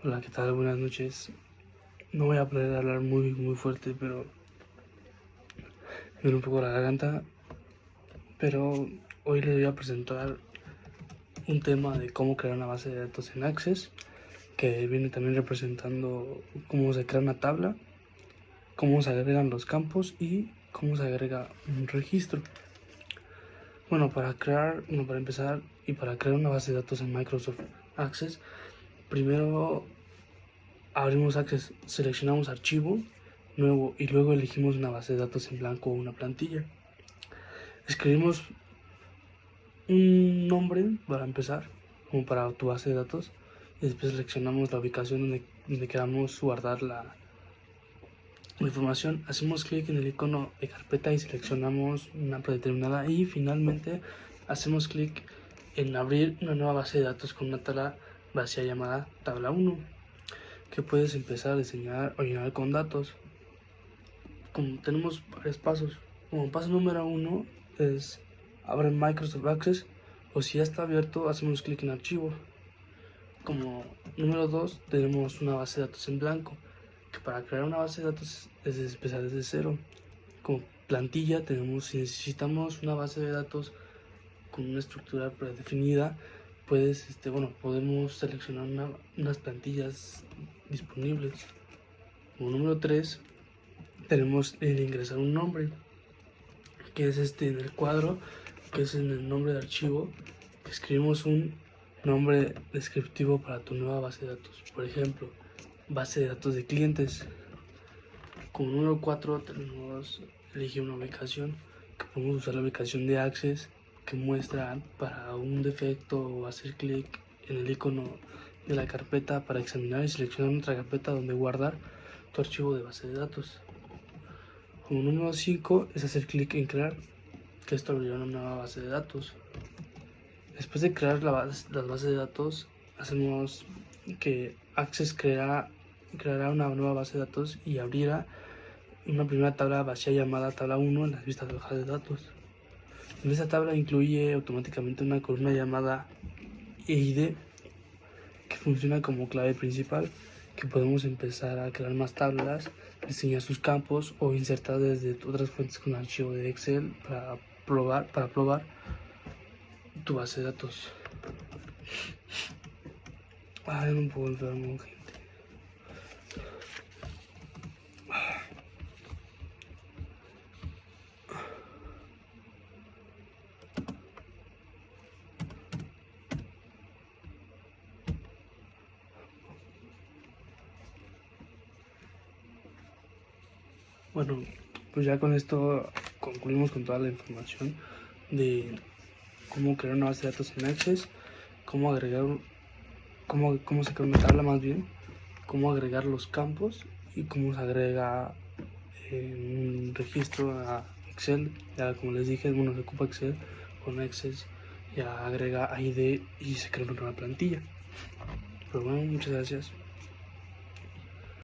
Hola, ¿qué tal? Buenas noches. No voy a poder hablar muy fuerte, pero me duele un poco la garganta. Pero hoy les voy a presentar un tema de cómo crear una base de datos en Access, que viene también representando cómo se crea una tabla, cómo se agregan los campos y cómo se agrega un registro. Bueno, para empezar y para crear una base de datos en Microsoft Access, primero abrimos Access, seleccionamos archivo nuevo y luego elegimos una base de datos en blanco o una plantilla. Escribimos un nombre para empezar, como para tu base de datos, y después seleccionamos la ubicación donde queramos guardar la información. Hacemos clic en el icono de carpeta y seleccionamos una predeterminada y finalmente hacemos clic en abrir una nueva base de datos con una tabla vacía llamada tabla 1, que puedes empezar a diseñar o llenar con datos. Como tenemos varios pasos. Como paso número 1 es abre Microsoft Access, o si ya está abierto hacemos clic en archivo. Como número 2 tenemos una base de datos en blanco, que para crear una base de datos es empezar desde cero. Como plantilla si necesitamos una base de datos con una estructura predefinida, podemos seleccionar unas plantillas disponibles. Como número 3 tenemos el ingresar un nombre, que es en el cuadro, que es en el nombre de archivo, escribimos un nombre descriptivo para tu nueva base de datos. Por ejemplo, base de datos de clientes. Como número 4 tenemos elegir una ubicación, que podemos usar la ubicación de Access, que muestra para un defecto o hacer clic en el icono de la carpeta para examinar y seleccionar otra carpeta donde guardar tu archivo de base de datos. Como número 5 es hacer clic en crear, que esto abrirá una nueva base de datos. Después de crear las bases de datos, hacemos que Access creará una nueva base de datos y abrirá una primera tabla vacía llamada tabla 1 en las vistas de hoja de datos. En esta tabla incluye automáticamente una columna llamada ID, que funciona como clave principal, que podemos empezar a crear más tablas, diseñar sus campos o insertar desde otras fuentes con archivo de Excel para probar tu base de datos. No puedo enfermo, gente. Bueno, pues ya con esto concluimos con toda la información de cómo crear una base de datos en Access, cómo se crea una tabla más bien, cómo agregar los campos y cómo se agrega un registro a Excel. Ya como les dije, se ocupa Excel con Access, ya agrega ID y se crea una nueva plantilla. Pero bueno, muchas gracias.